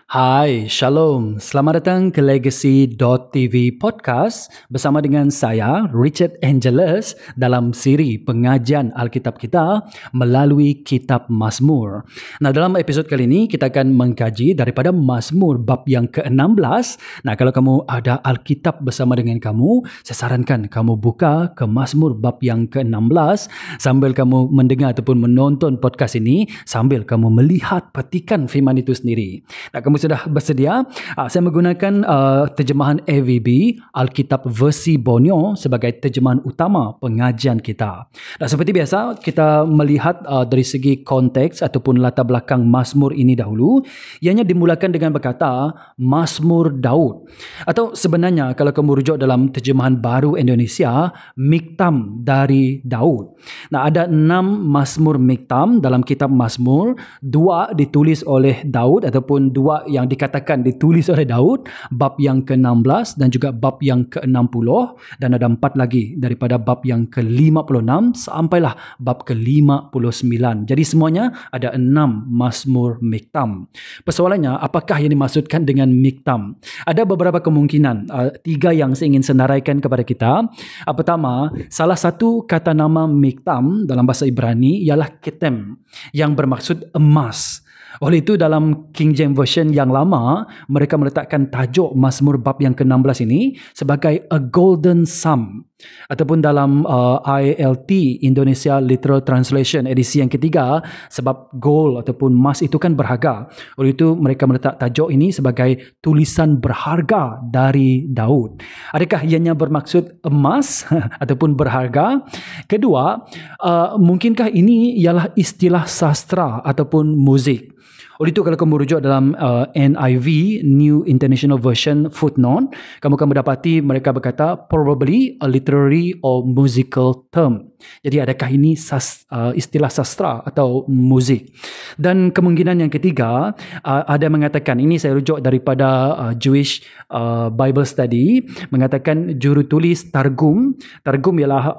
Hai, Shalom. Selamat datang ke Legacy.tv Podcast bersama dengan saya, Richard Angelus, dalam siri pengajian Alkitab kita melalui Kitab Mazmur. Nah, dalam episod kali ini kita akan mengkaji daripada Mazmur bab yang ke-16. Nah, kalau kamu ada Alkitab bersama dengan kamu, saya sarankan kamu buka ke Mazmur bab yang ke-16 sambil kamu mendengar ataupun menonton podcast ini, sambil kamu melihat petikan firman itu sendiri. Nah, kamu sudah bersedia? Saya menggunakan terjemahan AVB, Alkitab versi Borneo sebagai terjemahan utama pengajian kita. Dan seperti biasa, kita melihat dari segi konteks ataupun latar belakang Mazmur ini dahulu. Ianya dimulakan dengan berkata, Mazmur Daud. Atau sebenarnya kalau kamu rujuk dalam terjemahan baru Indonesia, Miktam dari Daud. Nah, ada 6 Mazmur Miktam dalam kitab Mazmur. 2 ditulis oleh Daud ataupun 2 yang dikatakan ditulis oleh Daud, bab yang ke-16 dan juga bab yang ke-60, dan ada 4 lagi daripada bab yang ke-56 sampailah bab ke-59. Jadi semuanya ada 6 Mazmur Miktam. Persoalannya, apakah yang dimaksudkan dengan Miktam? Ada beberapa kemungkinan, 3 yang saya ingin senaraikan kepada kita. Pertama, salah satu kata nama Miktam dalam bahasa Ibrani ialah ketem, yang bermaksud emas. Oleh itu dalam King James Version yang lama, mereka meletakkan tajuk Mazmur bab yang ke-16 ini sebagai a golden sum. Ataupun dalam ILT, Indonesia Literal Translation edisi yang ketiga, sebab gold ataupun emas itu kan berharga. Oleh itu mereka meletak tajuk ini sebagai tulisan berharga dari Daud. Adakah ianya bermaksud emas ataupun berharga? Kedua, mungkinkah ini ialah istilah sastra ataupun muzik? Oleh itu kalau kamu rujuk dalam NIV, New International Version footnote, kamu akan mendapati mereka berkata probably a literary or musical term. Jadi adakah ini istilah sastra atau muzik? Dan kemungkinan yang ketiga, ada mengatakan, ini saya rujuk daripada Jewish Bible Study, mengatakan jurutulis Targum. Targum ialah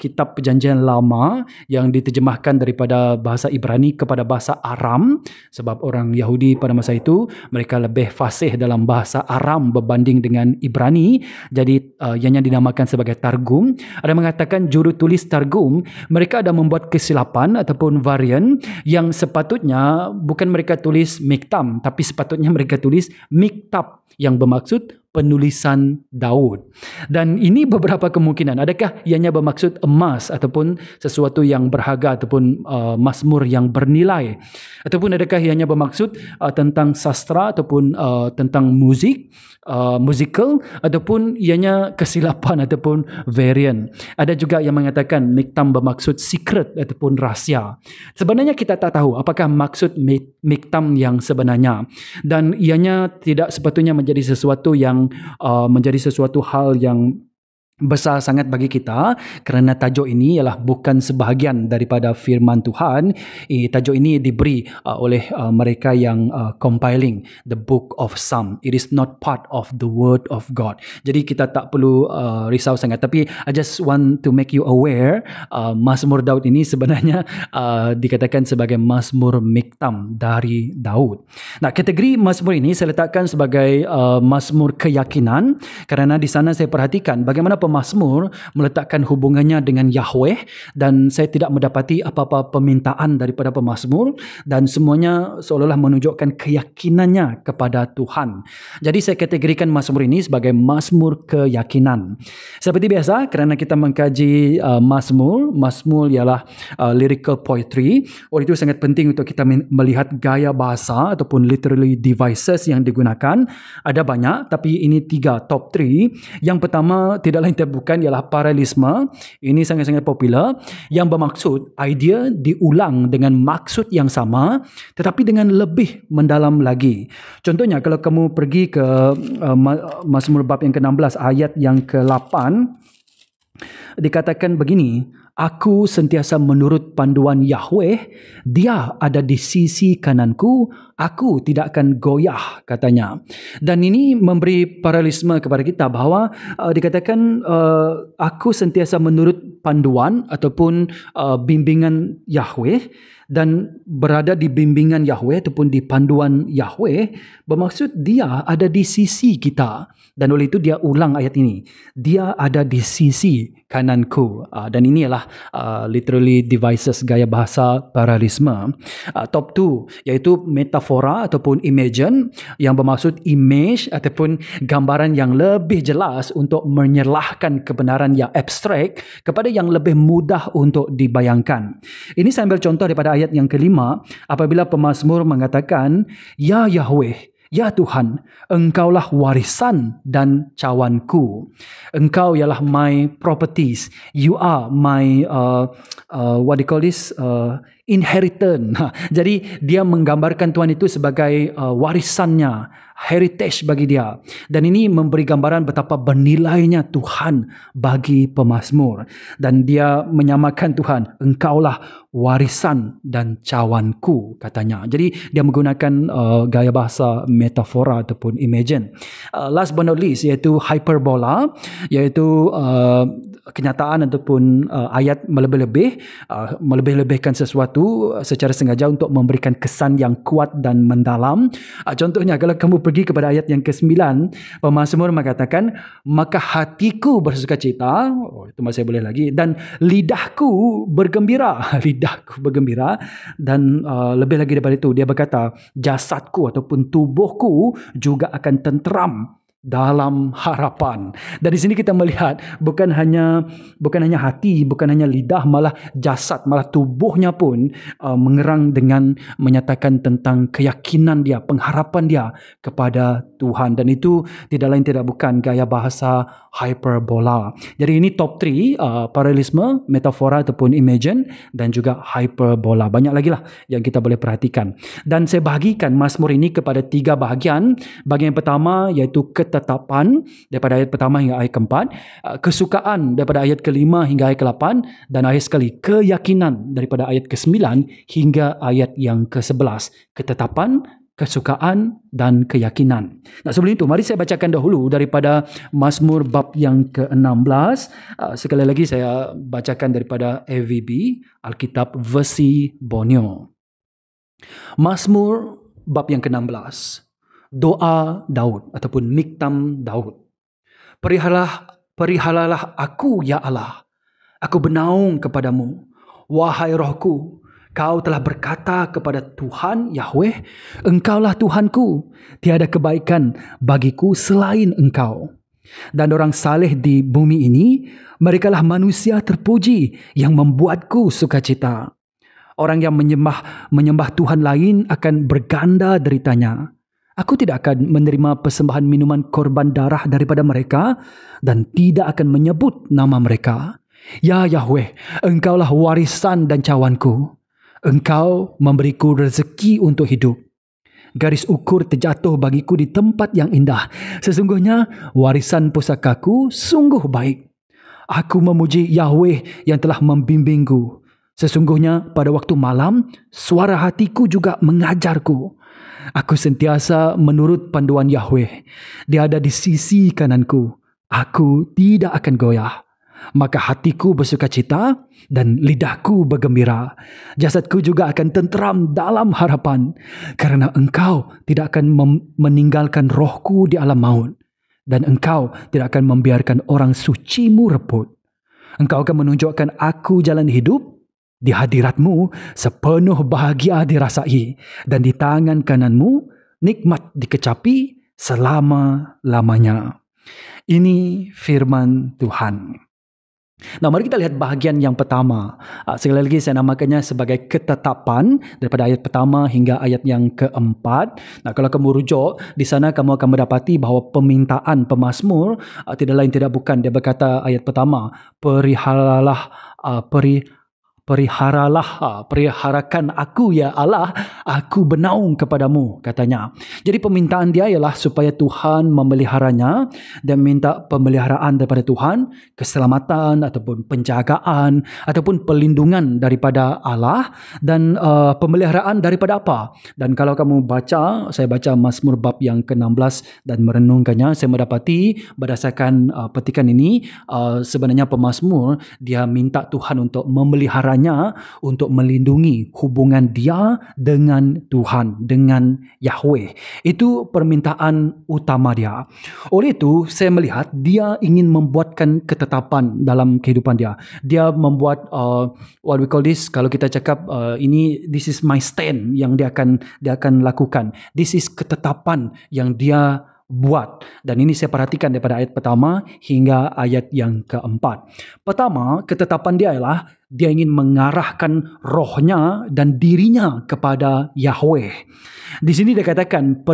kitab perjanjian lama yang diterjemahkan daripada bahasa Ibrani kepada bahasa Aram, sebab orang Yahudi pada masa itu mereka lebih fasih dalam bahasa Aram berbanding dengan Ibrani. Jadi yang dinamakan sebagai Targum. Ada mengatakan jurutulis Targum mereka ada membuat kesilapan ataupun varian yang sepatutnya bukan mereka tulis Miktam, tapi sepatutnya mereka tulis Miktab, yang bermaksud penulisan Daud. Dan ini beberapa kemungkinan. Adakah ianya bermaksud emas ataupun sesuatu yang berharga ataupun mazmur yang bernilai? Ataupun adakah ianya bermaksud tentang sastra ataupun tentang muzik, musical, ataupun ianya kesilapan ataupun variant. Ada juga yang mengatakan Miktam bermaksud secret ataupun rahsia. Sebenarnya kita tak tahu apakah maksud Miktam yang sebenarnya, dan ianya tidak sepatutnya menjadi sesuatu yang menjadi sesuatu hal yang besar sangat bagi kita, kerana tajuk ini ialah bukan sebahagian daripada firman Tuhan. Tajuk ini diberi oleh mereka yang compiling the book of Psalm. It is not part of the word of God. Jadi kita tak perlu risau sangat. Tapi I just want to make you aware, Mazmur Daud ini sebenarnya dikatakan sebagai Mazmur Miktam dari Daud. Nah, kategori Mazmur ini saya letakkan sebagai Mazmur keyakinan, kerana di sana saya perhatikan bagaimana pemazmur meletakkan hubungannya dengan Yahweh, dan saya tidak mendapati apa-apa permintaan daripada pemazmur, dan semuanya seolah-olah menunjukkan keyakinannya kepada Tuhan. Jadi saya kategorikan mazmur ini sebagai mazmur keyakinan. Seperti biasa, kerana kita mengkaji mazmur ialah lyrical poetry. Oleh itu sangat penting untuk kita melihat gaya bahasa ataupun literary devices yang digunakan. Ada banyak, tapi ini 3 top 3. Yang pertama tidak lain bukan ialah paralelisme. Ini sangat-sangat popular, yang bermaksud idea diulang dengan maksud yang sama tetapi dengan lebih mendalam lagi. Contohnya kalau kamu pergi ke Mazmur bab yang ke-16 ayat yang ke-8, dikatakan begini, aku sentiasa menurut panduan Yahweh, dia ada di sisi kananku, aku tidak akan goyah, katanya. Dan ini memberi paralelisme kepada kita bahawa dikatakan aku sentiasa menurut panduan ataupun bimbingan Yahweh, dan berada di bimbingan Yahweh ataupun di panduan Yahweh bermaksud dia ada di sisi kita. Dan oleh itu dia ulang ayat ini, dia ada di sisi kananku. Dan ini adalah literally devices gaya bahasa paralelisme. Top 2 iaitu metafora ataupun imagen, yang bermaksud image ataupun gambaran yang lebih jelas untuk menyerlahkan kebenaran yang abstrak kepada yang lebih mudah untuk dibayangkan. Ini saya ambil contoh daripada ayat yang kelima, apabila pemazmur mengatakan, Ya Yahweh, Ya Tuhan, Engkaulah warisan dan cawanku. Engkau ialah my properties. You are my what do you call this? Inheritance. Jadi dia menggambarkan Tuhan itu sebagai warisannya, heritage bagi dia. Dan ini memberi gambaran betapa bernilainya Tuhan bagi pemazmur. Dan dia menyamakan Tuhan, Engkaulah warisan dan cawanku, katanya. Jadi dia menggunakan gaya bahasa metafora ataupun imagen. Last but not least iaitu hyperbola, iaitu kenyataan ataupun ayat melebih-lebihkan sesuatu secara sengaja untuk memberikan kesan yang kuat dan mendalam. Contohnya kalau kamu pergi kepada ayat yang ke-9, pemazmur mengatakan, maka hatiku bersukacita, itu masih boleh lagi, dan lidahku bergembira. Lidahku bergembira. Dan lebih lagi daripada itu, dia berkata, jasadku ataupun tubuhku juga akan tenteram dalam harapan. Dan di sini kita melihat bukan hanya hati, bukan hanya lidah, malah jasad, malah tubuhnya pun mengerang dengan menyatakan tentang keyakinan dia, pengharapan dia kepada Tuhan. Dan itu tidak lain tidak bukan gaya bahasa hyperbola. Jadi ini top 3, paralelisme, metafora ataupun imagen, dan juga hyperbola. Banyak lagi lah yang kita boleh perhatikan. Dan saya bahagikan Mazmur ini kepada 3 bahagian. Bahagian yang pertama iaitu ketetapan daripada ayat pertama hingga ayat keempat, kesukaan daripada ayat kelima hingga ayat ke-8, dan akhir sekali keyakinan daripada ayat ke-9 hingga ayat yang ke-11. Ketetapan, kesukaan dan keyakinan. Nah, sebelum itu mari saya bacakan dahulu daripada Mazmur bab yang ke-16. Sekali lagi saya bacakan daripada AVB, Alkitab versi Borneo. Mazmur bab yang ke-16. Doa Daud ataupun Miktam Daud. Perihalalah aku, ya Allah. Aku bernaung kepadamu. Wahai rohku, kau telah berkata kepada Tuhan Yahweh, Engkaulah Tuhanku. Tiada kebaikan bagiku selain Engkau. Dan orang saleh di bumi ini, merekalah manusia terpuji yang membuatku sukacita. Orang yang menyembah Tuhan lain akan berganda deritanya. Aku tidak akan menerima persembahan minuman korban darah daripada mereka dan tidak akan menyebut nama mereka. Ya Yahweh, Engkaulah warisan dan cawanku. Engkau memberiku rezeki untuk hidup. Garis ukur terjatuh bagiku di tempat yang indah. Sesungguhnya warisan pusakaku sungguh baik. Aku memuji Yahweh yang telah membimbingku. Sesungguhnya pada waktu malam, suara hatiku juga mengajarku. Aku sentiasa menurut panduan Yahweh. Dia ada di sisi kananku. Aku tidak akan goyah. Maka hatiku bersukacita dan lidahku bergembira. Jasadku juga akan tenteram dalam harapan. Kerana Engkau tidak akan meninggalkan rohku di alam maut. Dan Engkau tidak akan membiarkan orang sucimu reput. Engkau akan menunjukkan aku jalan hidup. Di hadiratmu sepenuh bahagia dirasai, dan di tangan kananmu nikmat dikecapi selama-lamanya. Ini firman Tuhan. Nah, mari kita lihat bahagian yang pertama. Sekali lagi saya namakannya sebagai ketetapan daripada ayat pertama hingga ayat yang keempat. Nah, kalau kamu rujuk di sana kamu akan mendapati bahawa permintaan pemazmur tidak lain tidak bukan, dia berkata ayat pertama, Periharakan aku ya Allah, aku bernaung kepadamu, katanya. Jadi permintaan dia ialah supaya Tuhan memeliharanya dan minta pemeliharaan daripada Tuhan, keselamatan ataupun penjagaan ataupun perlindungan daripada Allah dan pemeliharaan daripada apa. Dan kalau kamu baca, saya baca Mazmur bab yang ke-16 dan merenungkannya, saya mendapati berdasarkan petikan ini, sebenarnya pemazmur dia minta Tuhan untuk memeliharanya, untuk melindungi hubungan dia dengan Tuhan, dengan Yahweh. Itu permintaan utama dia. Oleh itu, saya melihat dia ingin membuatkan ketetapan dalam kehidupan dia. Dia membuat what we call this, kalau kita cakap this is my stand yang dia akan lakukan. This is ketetapan yang dia buat. Dan ini saya perhatikan daripada ayat pertama hingga ayat yang keempat. Pertama, ketetapan dia ialah dia ingin mengarahkan rohnya dan dirinya kepada Yahweh. Di sini dia katakan,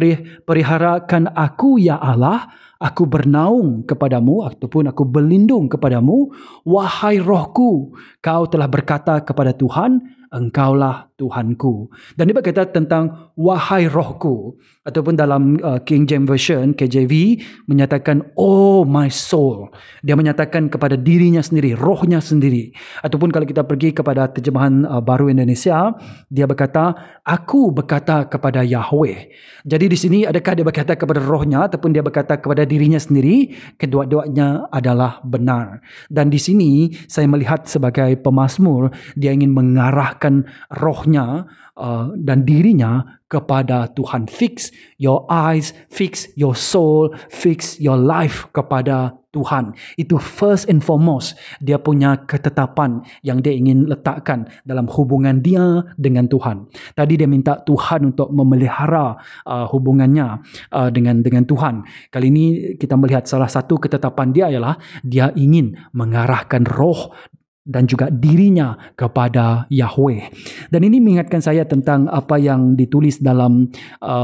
periharakan aku ya Allah, aku bernaung kepadamu ataupun aku berlindung kepadamu, wahai rohku. Kau telah berkata kepada Tuhan, engkaulah Tuhanku. Dan dia berkata tentang wahai rohku, ataupun dalam King James Version, KJV, menyatakan oh my soul. Dia menyatakan kepada dirinya sendiri, rohnya sendiri. Ataupun kalau kita pergi kepada terjemahan baru Indonesia, dia berkata, aku berkata kepada Yahweh. Jadi di sini adakah dia berkata kepada rohnya ataupun dia berkata kepada dirinya sendiri? Kedua-duanya adalah benar. Dan di sini saya melihat sebagai pemazmur, dia ingin mengarahkan rohnya dan dirinya kepada Tuhan. Fix your eyes, fix your soul, fix your life kepada Tuhan. Itu first and foremost dia punya ketetapan yang dia ingin letakkan dalam hubungan dia dengan Tuhan. Tadi dia minta Tuhan untuk memelihara hubungannya dengan Tuhan. Kali ini kita melihat salah satu ketetapan dia ialah dia ingin mengarahkan roh dan juga dirinya kepada Yahweh. Dan ini mengingatkan saya tentang apa yang ditulis dalam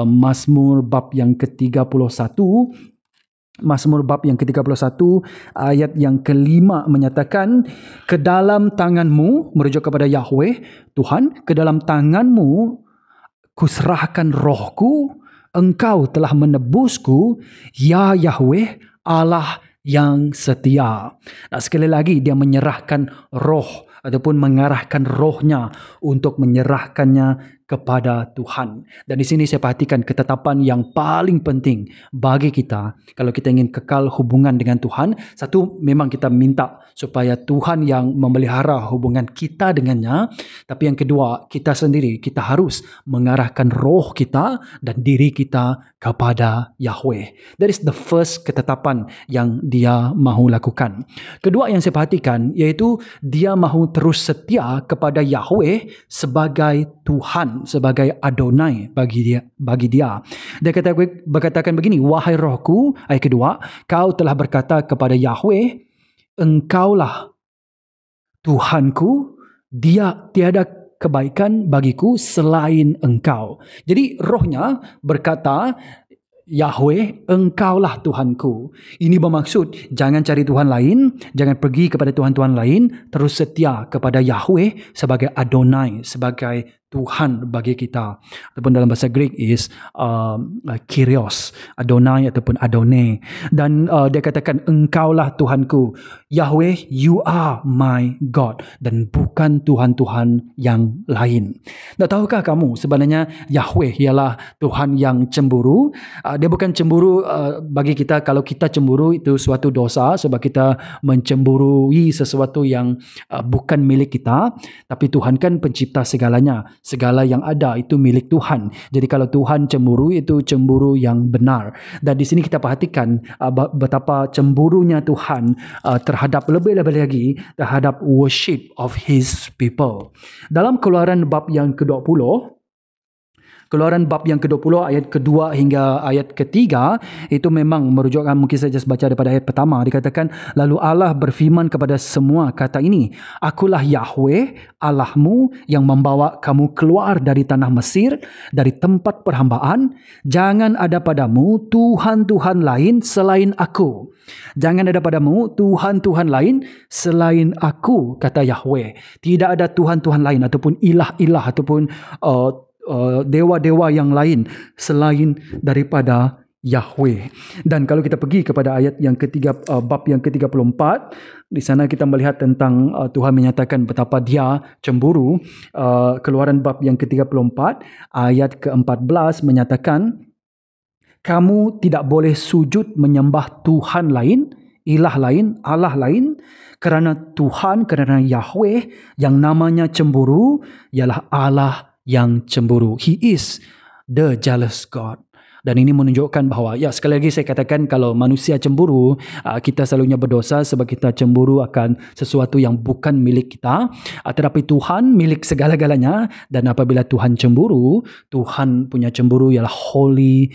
Mazmur bab yang ke-31. Mazmur bab yang ke-31 ayat yang ke-5 menyatakan, ke dalam tanganmu, merujuk kepada Yahweh, Tuhan, ke dalam tanganmu kuserahkan rohku, engkau telah menebusku, ya Yahweh, Allah yang setia. Nah, sekali lagi dia menyerahkan roh ataupun mengarahkan rohnya untuk menyerahkannya kepada Tuhan. Dan di sini saya perhatikan ketetapan yang paling penting bagi kita kalau kita ingin kekal hubungan dengan Tuhan. Satu, memang kita minta supaya Tuhan yang memelihara hubungan kita dengannya. Tapi yang kedua, kita sendiri, kita harus mengarahkan roh kita dan diri kita kepada Yahweh. That is the first ketetapan yang dia mahu lakukan. Kedua yang saya perhatikan iaitu dia mahu terus setia kepada Yahweh sebagai Tuhan, sebagai Adonai bagi dia. Dia berkatakan begini, wahai rohku, ayat kedua, kau telah berkata kepada Yahweh, engkaulah Tuhanku, dia tiada kebaikan bagiku selain engkau. Jadi rohnya berkata, Yahweh, engkaulah Tuhanku. Ini bermaksud jangan cari Tuhan lain, jangan pergi kepada Tuhan-Tuhan lain, terus setia kepada Yahweh sebagai Adonai, sebagai Tuhan bagi kita. Ataupun dalam bahasa Greek is Kyrios, Adonai ataupun Adone. Dan dia katakan engkaulah Tuhanku. Yahweh, you are my God. Dan bukan Tuhan-Tuhan yang lain. Tak tahukah kamu sebenarnya Yahweh ialah Tuhan yang cemburu. Dia bukan cemburu bagi kita. Kalau kita cemburu itu suatu dosa sebab kita mencemburui sesuatu yang bukan milik kita. Tapi Tuhan kan pencipta segalanya. Segala yang ada itu milik Tuhan. Jadi kalau Tuhan cemburu, itu cemburu yang benar. Dan di sini kita perhatikan betapa cemburunya Tuhan terhadap lebih-lebih lagi terhadap worship of His people. Dalam Keluaran bab yang ke-20, Keluaran bab yang ke-20 ayat kedua hingga ayat ketiga itu memang merujukkan, mungkin saya just baca daripada ayat pertama. Dikatakan, lalu Allah berfirman kepada semua kata ini, akulah Yahweh Allahmu yang membawa kamu keluar dari tanah Mesir, dari tempat perhambaan. Jangan ada padamu Tuhan-Tuhan lain selain aku. Jangan ada padamu Tuhan-Tuhan lain selain aku, kata Yahweh. Tidak ada Tuhan-Tuhan lain ataupun ilah-ilah ataupun dewa-dewa yang lain selain daripada Yahweh. Dan kalau kita pergi kepada ayat yang ketiga, bab yang ke-34, di sana kita melihat tentang Tuhan menyatakan betapa dia cemburu. Keluaran bab yang ke-34 ayat ke-14 menyatakan, kamu tidak boleh sujud menyembah Tuhan lain, ilah lain, Allah lain, kerana Tuhan, kerana Yahweh yang namanya cemburu ialah Allah yang cemburu. He is the jealous God. Dan ini menunjukkan bahawa, ya, sekali lagi saya katakan, kalau manusia cemburu, kita selalunya berdosa sebab kita cemburu akan sesuatu yang bukan milik kita. Tetapi Tuhan milik segala-galanya, dan apabila Tuhan cemburu, Tuhan punya cemburu ialah holy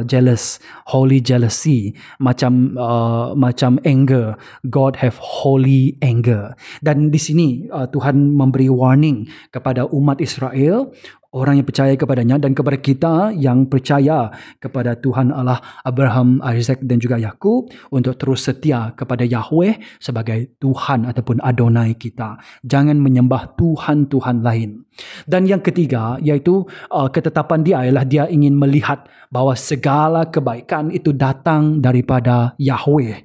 jealousy, macam anger. God have holy anger. Dan di sini Tuhan memberi warning kepada umat Israel, orang yang percaya kepadanya, dan kepada kita yang percaya kepada Tuhan Allah Abraham, Isaac dan juga Yakub, untuk terus setia kepada Yahweh sebagai Tuhan ataupun Adonai kita. Jangan menyembah Tuhan-Tuhan lain. Dan yang ketiga, iaitu ketetapan dia ialah dia ingin melihat bahawa segala kebaikan itu datang daripada Yahweh.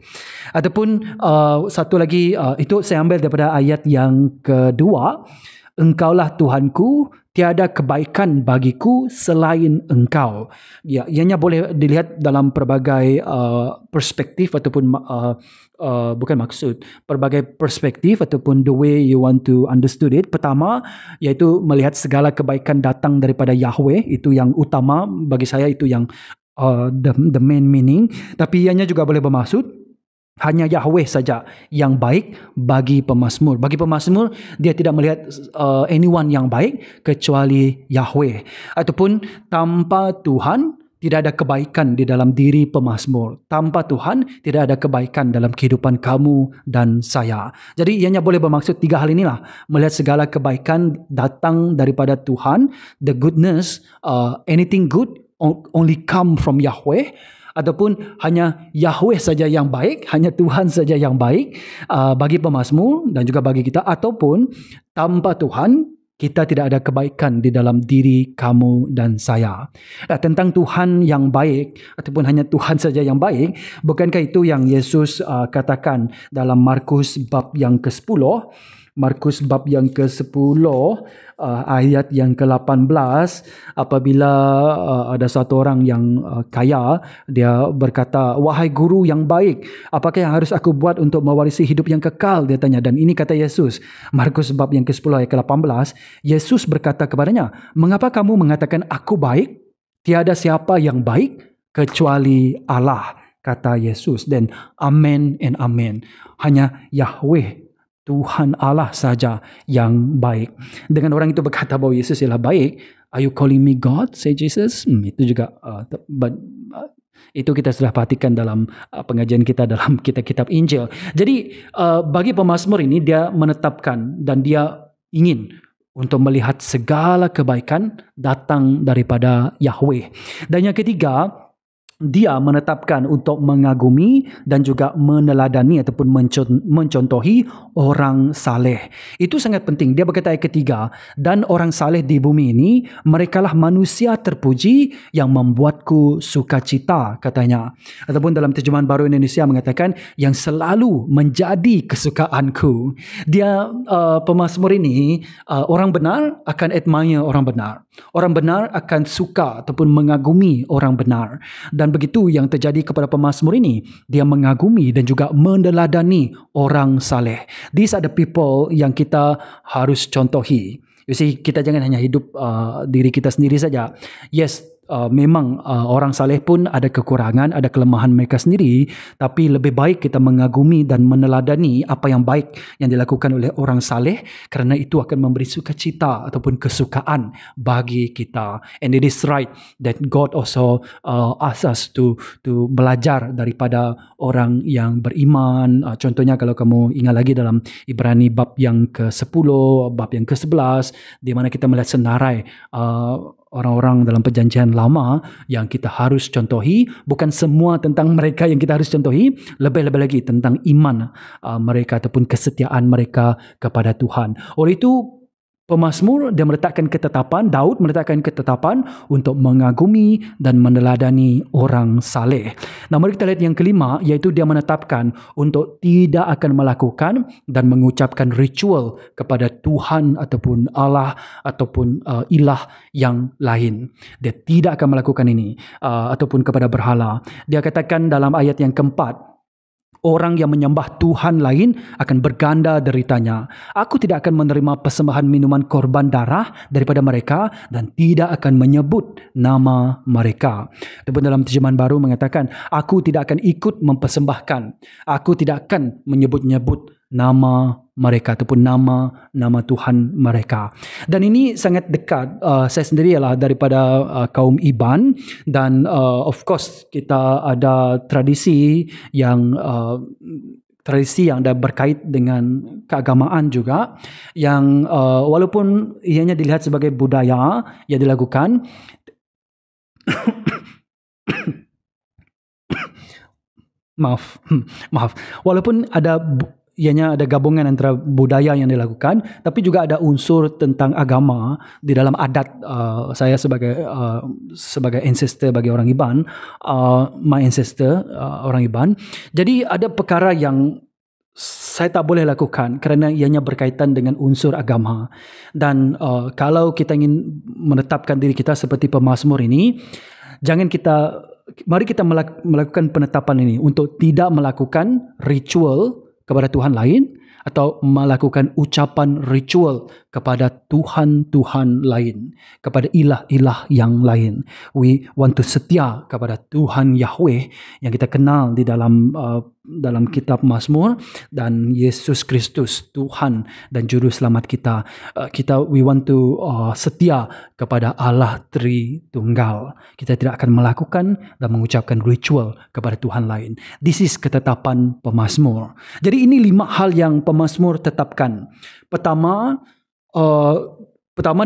Ataupun satu lagi, itu saya ambil daripada ayat yang kedua, engkaulah Tuhanku, tiada kebaikan bagiku selain engkau. Ya, ianya boleh dilihat dalam pelbagai perspektif ataupun bukan maksud, pelbagai perspektif ataupun the way you want to understood it. Pertama, iaitu melihat segala kebaikan datang daripada Yahweh. Itu yang utama bagi saya, itu yang the main meaning. Tapi ianya juga boleh bermaksud hanya Yahweh saja yang baik bagi pemazmur. Bagi pemazmur, dia tidak melihat anyone yang baik kecuali Yahweh. Ataupun tanpa Tuhan, tidak ada kebaikan di dalam diri pemazmur. Tanpa Tuhan, tidak ada kebaikan dalam kehidupan kamu dan saya. Jadi ianya boleh bermaksud tiga hal inilah. Melihat segala kebaikan datang daripada Tuhan. The goodness, anything good only come from Yahweh. Ataupun hanya Yahweh saja yang baik, hanya Tuhan saja yang baik bagi pemazmur dan juga bagi kita. Ataupun tanpa Tuhan, kita tidak ada kebaikan di dalam diri kamu dan saya. Tentang Tuhan yang baik ataupun hanya Tuhan saja yang baik, bukankah itu yang Yesus katakan dalam Markus bab yang ke-10? Markus bab yang ke-10 ayat yang ke-18, apabila ada satu orang yang kaya, dia berkata, wahai guru yang baik, apakah yang harus aku buat untuk mewarisi hidup yang kekal? Dia tanya. Dan ini kata Yesus, Markus bab yang ke-10 ayat ke-18, Yesus berkata kepadanya, mengapa kamu mengatakan aku baik? Tiada siapa yang baik kecuali Allah, kata Yesus. Dan amen and amen. Hanya Yahweh, Tuhan Allah saja yang baik. Dengan orang itu berkata bahawa Yesus ialah baik, are you calling me God? Say Jesus. Itu juga itu kita sudah perhatikan dalam pengajian kita dalam kitab-kitab Injil. Jadi bagi pemazmur ini, dia menetapkan dan dia ingin untuk melihat segala kebaikan datang daripada Yahweh. Dan yang ketiga, dia menetapkan untuk mengagumi dan juga meneladani ataupun mencontohi orang saleh. Itu sangat penting. Dia berkata ayat ketiga, dan orang saleh di bumi ini, merekalah manusia terpuji yang membuatku sukacita, katanya. Ataupun dalam terjemahan baru Indonesia mengatakan, yang selalu menjadi kesukaanku. Dia pemazmur ini, orang benar akan admire orang benar. Orang benar akan suka ataupun mengagumi orang benar. Dan begitu yang terjadi kepada pemazmur ini. Dia mengagumi dan juga meneladani orang saleh. These are the people yang kita harus contohi. You see, kita jangan hanya hidup diri kita sendiri saja. Yes, memang orang saleh pun ada kekurangan, ada kelemahan mereka sendiri, tapi lebih baik kita mengagumi dan meneladani apa yang baik yang dilakukan oleh orang saleh, kerana itu akan memberi sukacita ataupun kesukaan bagi kita. And it is right that God also asks us to belajar daripada orang yang beriman. Contohnya kalau kamu ingat lagi dalam Ibrani bab yang ke-10, bab yang ke-11, di mana kita melihat senarai orang-orang dalam perjanjian lama yang kita harus contohi. Bukan semua tentang mereka yang kita harus contohi, lebih-lebih lagi tentang iman mereka ataupun kesetiaan mereka kepada Tuhan. Oleh itu, pemazmur dia meletakkan ketetapan, Daud meletakkan ketetapan untuk mengagumi dan meneladani orang saleh. Nah, mari kita lihat yang kelima, iaitu dia menetapkan untuk tidak akan melakukan dan mengucapkan ritual kepada Tuhan ataupun Allah ataupun ilah yang lain. Dia tidak akan melakukan ini ataupun kepada berhala. Dia katakan dalam ayat yang keempat, orang yang menyembah Tuhan lain akan berganda deritanya. Aku tidak akan menerima persembahan minuman korban darah daripada mereka dan tidak akan menyebut nama mereka. Ataupun dalam terjemahan baru mengatakan, aku tidak akan ikut mempersembahkan. Aku tidak akan menyebut-nyebut nama mereka ataupun nama Tuhan mereka. Dan ini sangat dekat saya sendiri ialah daripada kaum Iban, dan of course kita ada tradisi yang dah berkait dengan keagamaan juga, yang walaupun ianya dilihat sebagai budaya yang dilakukan maaf, walaupun ianya ada gabungan antara budaya yang dilakukan, tapi juga ada unsur tentang agama di dalam adat. Saya sebagai ancestor bagi orang Iban, my ancestor orang Iban. Jadi ada perkara yang saya tak boleh lakukan kerana ianya berkaitan dengan unsur agama. Dan kalau kita ingin menetapkan diri kita seperti pemazmur ini, mari kita melakukan penetapan ini untuk tidak melakukan ritual kepada Tuhan lain atau melakukan ucapan ritual kepada Tuhan-Tuhan lain, kepada ilah-ilah yang lain. We want to setia kepada Tuhan Yahweh yang kita kenal di dalam kitab Mazmur, dan Yesus Kristus Tuhan dan juru selamat kita. We want to setia kepada Allah Tritunggal. Kita tidak akan melakukan dan mengucapkan ritual kepada Tuhan lain. This is ketetapan pemazmur. Jadi ini 5 hal yang pemazmur tetapkan. Pertama,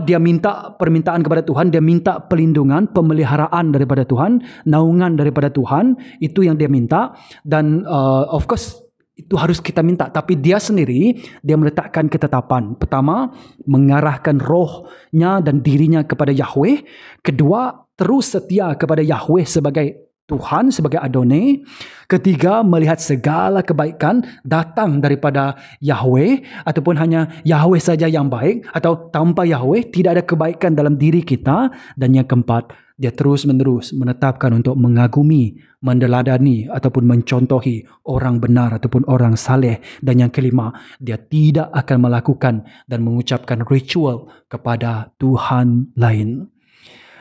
dia minta permintaan kepada Tuhan, dia minta pelindungan, pemeliharaan daripada Tuhan, naungan daripada Tuhan, itu yang dia minta. Dan of course itu harus kita minta, tapi dia sendiri dia meletakkan ketetapan. Pertama, mengarahkan rohnya dan dirinya kepada Yahweh. Kedua, terus setia kepada Yahweh sebagai Tuhan, sebagai Adonai. Ketiga, melihat segala kebaikan datang daripada Yahweh, ataupun hanya Yahweh saja yang baik, atau tanpa Yahweh tidak ada kebaikan dalam diri kita. Dan yang keempat, dia terus-menerus menetapkan untuk mengagumi, meneladani ataupun mencontohi orang benar ataupun orang saleh. Dan yang kelima, dia tidak akan melakukan dan mengucapkan ritual kepada Tuhan lain.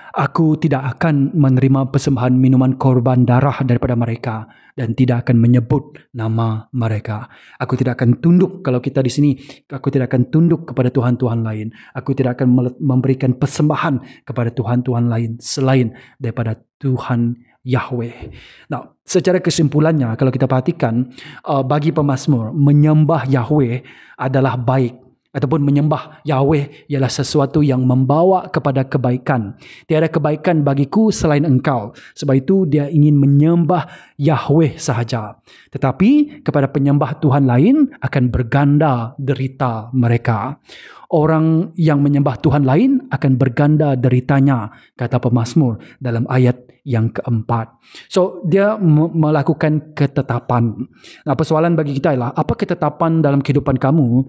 Aku tidak akan menerima persembahan minuman korban darah daripada mereka dan tidak akan menyebut nama mereka. Aku tidak akan tunduk, kalau kita di sini, aku tidak akan tunduk kepada Tuhan-Tuhan lain. Aku tidak akan memberikan persembahan kepada Tuhan-Tuhan lain selain daripada Tuhan Yahweh. Nah, secara kesimpulannya, kalau kita perhatikan, bagi pemazmur, menyembah Yahweh adalah baik. Ataupun menyembah Yahweh ialah sesuatu yang membawa kepada kebaikan. Tiada kebaikan bagiku selain engkau. Sebab itu dia ingin menyembah Yahweh sahaja. Tetapi kepada penyembah Tuhan lain akan berganda derita mereka. Orang yang menyembah Tuhan lain akan berganda deritanya, kata pemazmur dalam ayat yang keempat. So, dia melakukan ketetapan. Nah, persoalan bagi kita ialah, apa ketetapan dalam kehidupan kamu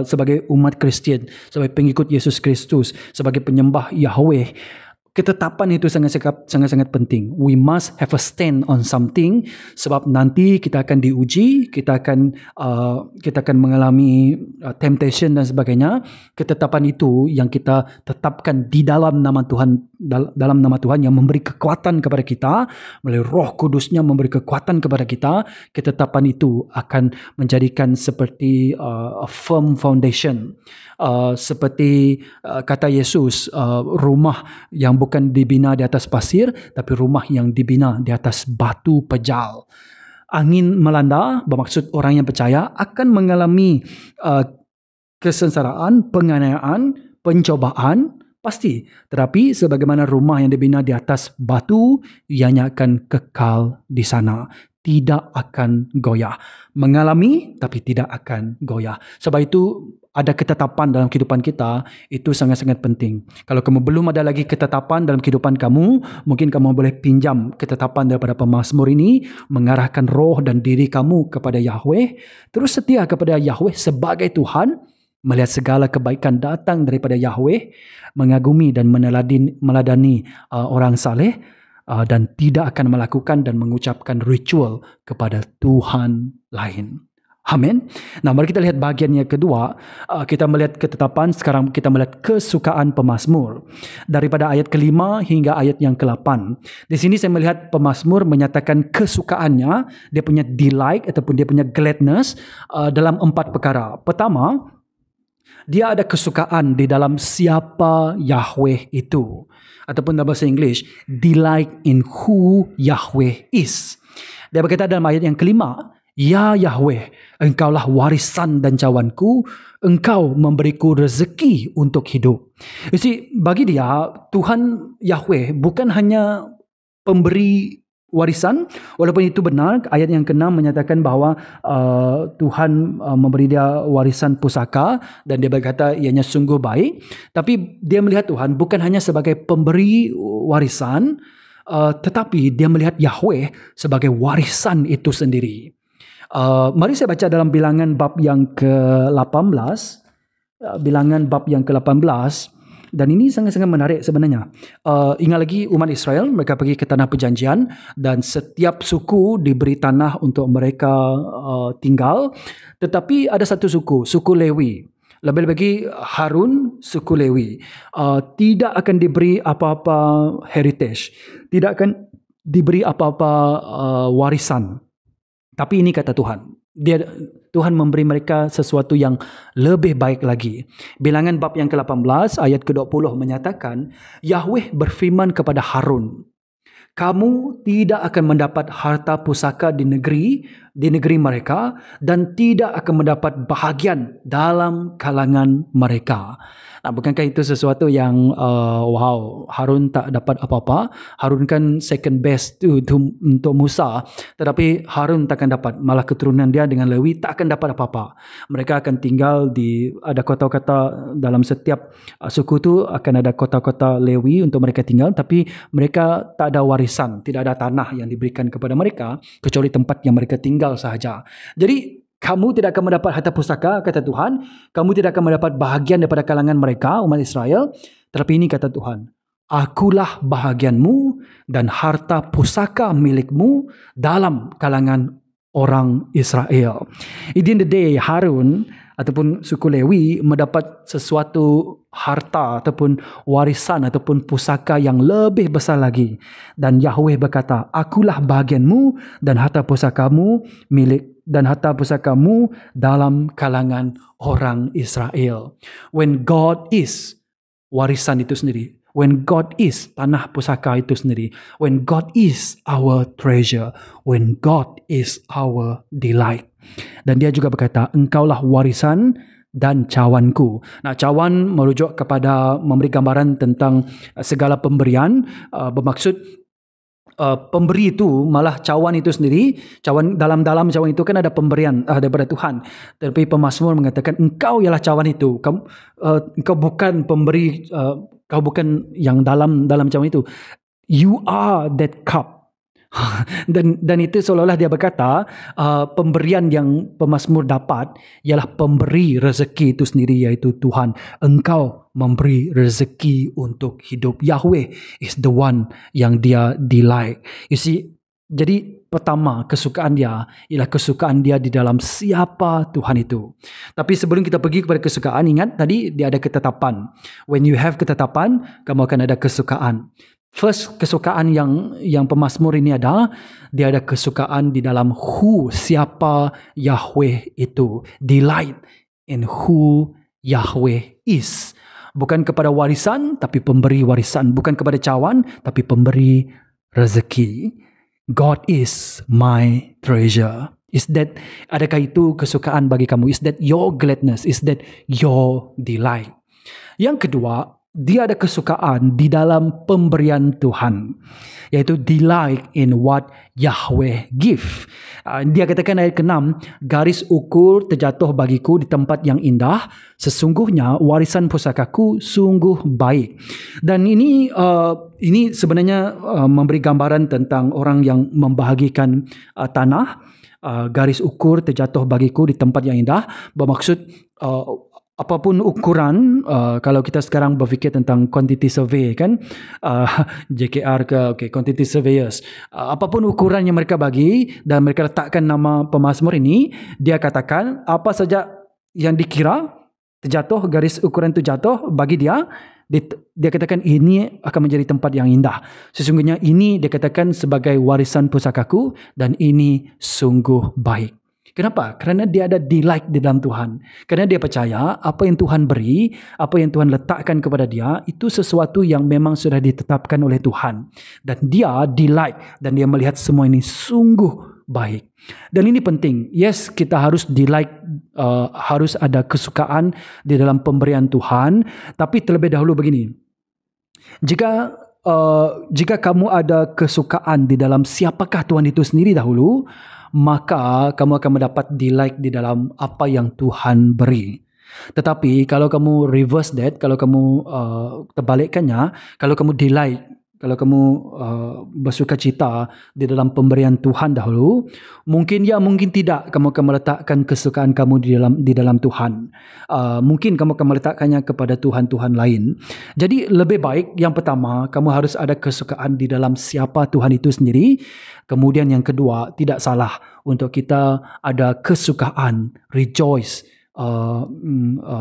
sebagai umat Kristian, sebagai pengikut Yesus Kristus, sebagai penyembah Yahweh? ketetapan itu sangat-sangat penting. We must have a stand on something, sebab nanti kita akan diuji, kita akan mengalami temptation dan sebagainya. Ketetapan itu yang kita tetapkan di dalam nama Tuhan, dalam nama Tuhan yang memberi kekuatan kepada kita, melalui Roh Kudusnya memberi kekuatan kepada kita. Ketetapan itu akan menjadikan seperti a firm foundation, seperti kata Yesus, rumah yang bukan dibina di atas pasir, tapi rumah yang dibina di atas batu pejal. Angin melanda, bermaksud orang yang percaya akan mengalami kesengsaraan, penganiayaan, pencobaan, pasti. Tetapi sebagaimana rumah yang dibina di atas batu, ianya akan kekal di sana. Tidak akan goyah. Mengalami, tapi tidak akan goyah. Sebab itu, ada ketetapan dalam kehidupan kita, itu sangat-sangat penting. Kalau kamu belum ada lagi ketetapan dalam kehidupan kamu, mungkin kamu boleh pinjam ketetapan daripada pemazmur ini, mengarahkan roh dan diri kamu kepada Yahweh, terus setia kepada Yahweh sebagai Tuhan, melihat segala kebaikan datang daripada Yahweh, mengagumi dan meladani orang saleh, dan tidak akan melakukan dan mengucapkan ritual kepada Tuhan lain. Amin. Nah, mari kita lihat bahagian yang kedua. Kita melihat ketetapan, sekarang kita melihat kesukaan pemazmur. Daripada ayat ke-5 hingga ayat yang ke-8. Di sini saya melihat pemazmur menyatakan kesukaannya, dia punya delight ataupun dia punya gladness dalam 4 perkara. Pertama, dia ada kesukaan di dalam siapa Yahweh itu. Ataupun dalam bahasa Inggeris, delight in who Yahweh is. Dia berkata dalam ayat yang ke-5, Ya Yahweh, Engkaulah warisan dan cawanku, Engkau memberiku rezeki untuk hidup. You see, bagi dia, Tuhan Yahweh bukan hanya pemberi warisan, walaupun itu benar. Ayat yang ke-6 menyatakan bahawa Tuhan memberi dia warisan pusaka dan dia berkata ianya sungguh baik. Tapi dia melihat Tuhan bukan hanya sebagai pemberi warisan, tetapi dia melihat Yahweh sebagai warisan itu sendiri. Mari saya baca dalam Bilangan bab yang ke-18. Bilangan bab yang ke-18. Dan ini sangat-sangat menarik sebenarnya. Ingat lagi umat Israel, mereka pergi ke tanah perjanjian dan setiap suku diberi tanah untuk mereka tinggal. Tetapi ada satu suku, suku Lewi. Lebih-lebih Harun, suku Lewi. Tidak akan diberi apa-apa heritage. Tidak akan diberi apa-apa warisan. Tapi ini kata Tuhan. Tuhan memberi mereka sesuatu yang lebih baik lagi. Bilangan bab yang ke-18 ayat ke-20 menyatakan, Yahweh berfirman kepada Harun, kamu tidak akan mendapat harta pusaka di negeri mereka dan tidak akan mendapat bahagian dalam kalangan mereka. Nah, bukankah itu sesuatu yang wow, Harun tak dapat apa-apa. Harun kan second best untuk Musa, tetapi Harun takkan dapat, malah keturunan dia dengan Lewi tak akan dapat apa-apa. Mereka akan tinggal ada kota-kota dalam setiap suku itu akan ada kota-kota Lewi untuk mereka tinggal, tapi mereka tak ada warisan, tidak ada tanah yang diberikan kepada mereka kecuali tempat yang mereka tinggal sahaja. Jadi kamu tidak akan mendapat harta pusaka, kata Tuhan. Kamu tidak akan mendapat bahagian daripada kalangan mereka, umat Israel. Tetapi ini kata Tuhan, akulah bahagianmu dan harta pusaka milikmu dalam kalangan orang Israel. In the day, Harun ataupun suku Lewi mendapat sesuatu harta ataupun warisan ataupun pusaka yang lebih besar lagi. Dan Yahweh berkata, akulah bahagianmu dan harta pusakamu dalam kalangan orang Israel. When God is warisan itu sendiri. When God is tanah pusaka itu sendiri. When God is our treasure. When God is our delight. Dan dia juga berkata, engkaulah warisan dan cawanku. Nah, cawan merujuk kepada memberi gambaran tentang segala pemberian. Bermaksud pemberi itu, malah cawan itu sendiri, cawan dalam cawan itu kan ada pemberian daripada Tuhan. Tapi pemazmur mengatakan engkau ialah cawan itu. Engkau bukan pemberi, kau bukan yang dalam cawan itu. You are that cup. Dan itu seolah-olah dia berkata, pemberian yang pemazmur dapat ialah pemberi rezeki itu sendiri, iaitu Tuhan. Engkau memberi rezeki untuk hidup. Yahweh is the one yang dia delight. You see, jadi pertama kesukaan dia ialah kesukaan dia di dalam siapa Tuhan itu. Tapi sebelum kita pergi kepada kesukaan, ingat tadi dia ada ketetapan. When you have ketetapan, kamu akan ada kesukaan. First, kesukaan yang pemazmur ini ada, dia ada kesukaan di dalam who, siapa Yahweh itu. Delight in who Yahweh is. Bukan kepada warisan, tapi pemberi warisan. Bukan kepada cawan, tapi pemberi rezeki. God is my treasure. Is that, adakah itu kesukaan bagi kamu? Is that your gladness? Is that your delight? Yang kedua, dia ada kesukaan di dalam pemberian Tuhan, yaitu delight in what Yahweh give. Dia katakan ayat ke-6, garis ukur terjatuh bagiku di tempat yang indah, sesungguhnya warisan pusakaku sungguh baik. Dan ini sebenarnya memberi gambaran tentang orang yang membahagikan tanah. Garis ukur terjatuh bagiku di tempat yang indah bermaksud apapun ukuran, kalau kita sekarang berfikir tentang quantity survey kan, JKR ke quantity surveyors, apapun ukuran yang mereka bagi dan mereka letakkan nama pemazmur ini, dia katakan apa saja yang dikira terjatuh, garis ukuran itu jatuh bagi dia katakan ini akan menjadi tempat yang indah. Sesungguhnya ini dia katakan sebagai warisan pusakaku dan ini sungguh baik. Kenapa? Kerana dia ada delight di dalam Tuhan. Kerana dia percaya apa yang Tuhan beri, apa yang Tuhan letakkan kepada dia, itu sesuatu yang memang sudah ditetapkan oleh Tuhan. Dan dia delight dan dia melihat semua ini sungguh baik. Dan ini penting. Yes, kita harus delight, harus ada kesukaan di dalam pemberian Tuhan. Tapi terlebih dahulu begini. Jika kamu ada kesukaan di dalam siapakah Tuhan itu sendiri dahulu, maka kamu akan mendapat delight di dalam apa yang Tuhan beri. Tetapi kalau kamu reverse that, kalau kamu terbalikkannya, kalau kamu delight, kalau kamu bersukacita di dalam pemberian Tuhan dahulu, mungkin ya, mungkin tidak kamu akan meletakkan kesukaan kamu di dalam Tuhan. Mungkin kamu akan meletakkannya kepada Tuhan-Tuhan lain. Jadi lebih baik yang pertama, kamu harus ada kesukaan di dalam siapa Tuhan itu sendiri. Kemudian yang kedua, tidak salah untuk kita ada kesukaan, rejoice,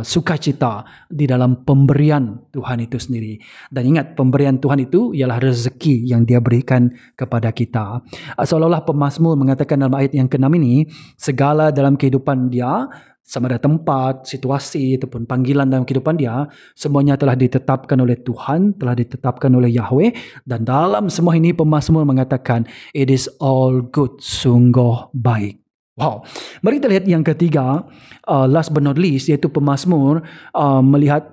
sukacita di dalam pemberian Tuhan itu sendiri. Dan ingat, pemberian Tuhan itu ialah rezeki yang dia berikan kepada kita. Seolah-olah pemazmur mengatakan dalam ayat yang ke-6 ini, segala dalam kehidupan dia, sama ada tempat, situasi ataupun panggilan dalam kehidupan dia, semuanya telah ditetapkan oleh Tuhan, telah ditetapkan oleh Yahweh. Dan dalam semua ini pemazmur mengatakan, it is all good, sungguh baik. Wow. Mari kita lihat yang ketiga, last but not least, iaitu pemazmur melihat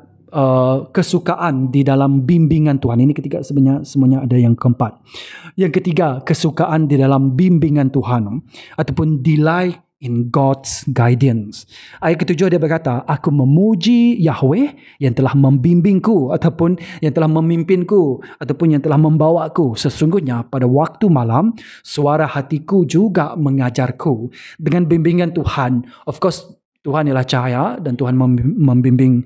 kesukaan di dalam bimbingan Tuhan. Ini ketiga, sebenarnya ada yang keempat. Yang ketiga, kesukaan di dalam bimbingan Tuhan ataupun delight in God's guidance. Ayat ketujuh dia berkata, aku memuji Yahweh yang telah membimbingku ataupun yang telah memimpinku ataupun yang telah membawaku. Sesungguhnya pada waktu malam suara hatiku juga mengajarku. Dengan bimbingan Tuhan, of course Tuhan ialah cahaya dan Tuhan membimbing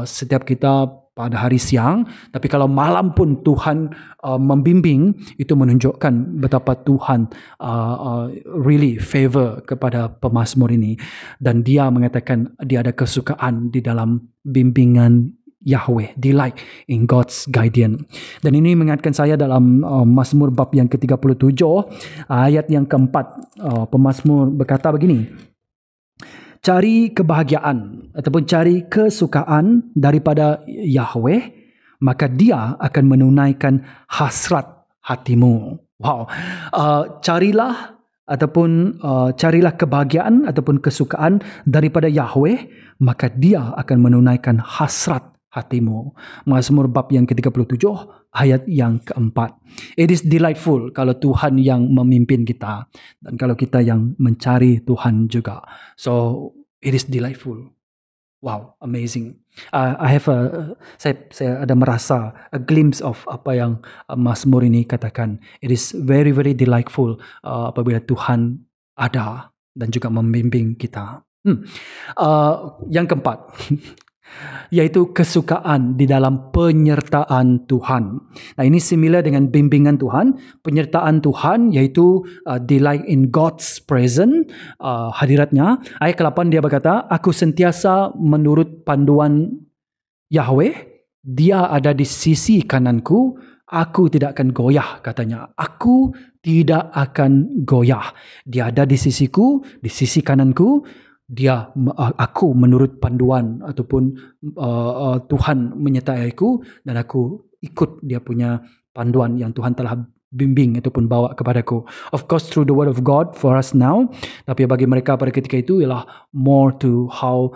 setiap kita pada hari siang. Tapi kalau malam pun Tuhan membimbing, itu menunjukkan betapa Tuhan really favor kepada pemazmur ini. Dan dia mengatakan dia ada kesukaan di dalam bimbingan Yahweh, delight in God's guidance. Dan ini mengingatkan saya dalam Mazmur bab yang ke-37, ayat yang keempat. Pemazmur berkata begini, cari kebahagiaan ataupun cari kesukaan daripada Yahweh, maka dia akan menunaikan hasrat hatimu. Wow. Carilah kebahagiaan ataupun kesukaan daripada Yahweh, maka dia akan menunaikan hasrat hatimu. Mazmur bab yang ke-37 ayat yang keempat. It is delightful kalau Tuhan yang memimpin kita dan kalau kita yang mencari Tuhan juga. So it is delightful. Wow, amazing. I have saya ada merasa a glimpse of apa yang Mazmur ini katakan. It is very very delightful apabila Tuhan ada dan juga membimbing kita. Yang keempat, yaitu kesukaan di dalam penyertaan Tuhan. Nah, ini similar dengan bimbingan Tuhan. Penyertaan Tuhan yaitu delight in God's presence, hadiratnya. Ayat ke-8 dia berkata, aku sentiasa menurut panduan Yahweh, dia ada di sisi kananku, aku tidak akan goyah, katanya. Aku tidak akan goyah. Dia ada di sisiku, di sisi kananku. Aku menurut panduan ataupun Tuhan menyertai aku, dan aku ikut dia punya panduan yang Tuhan telah bimbing ataupun bawa kepadaku. Of course through the word of God for us now, tapi bagi mereka pada ketika itu ialah more to how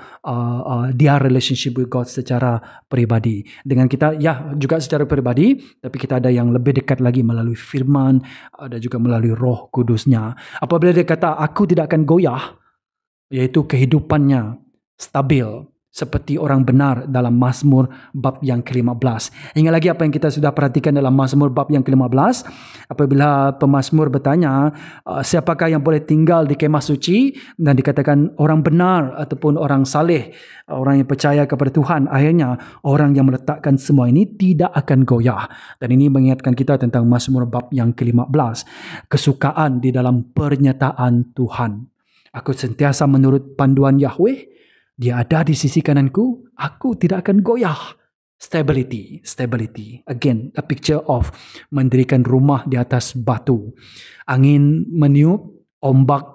their relationship with God secara peribadi. Dengan kita juga secara peribadi, tapi kita ada yang lebih dekat lagi melalui firman, ada juga melalui Roh Kudusnya. Apabila dia kata aku tidak akan goyah, yaitu kehidupannya stabil seperti orang benar dalam Mazmur bab yang ke-15. Ingat lagi apa yang kita sudah perhatikan dalam Mazmur bab yang ke-15, apabila pemazmur bertanya, siapakah yang boleh tinggal di kemah suci, dan dikatakan orang benar ataupun orang saleh, orang yang percaya kepada Tuhan. Akhirnya orang yang meletakkan semua ini tidak akan goyah. Dan ini mengingatkan kita tentang Mazmur bab yang ke-15, kesukaan di dalam pernyataan Tuhan. Aku sentiasa menurut panduan Yahweh, dia ada di sisi kananku, aku tidak akan goyah. Stability. Again, a picture of mendirikan rumah di atas batu. Angin meniup, ombak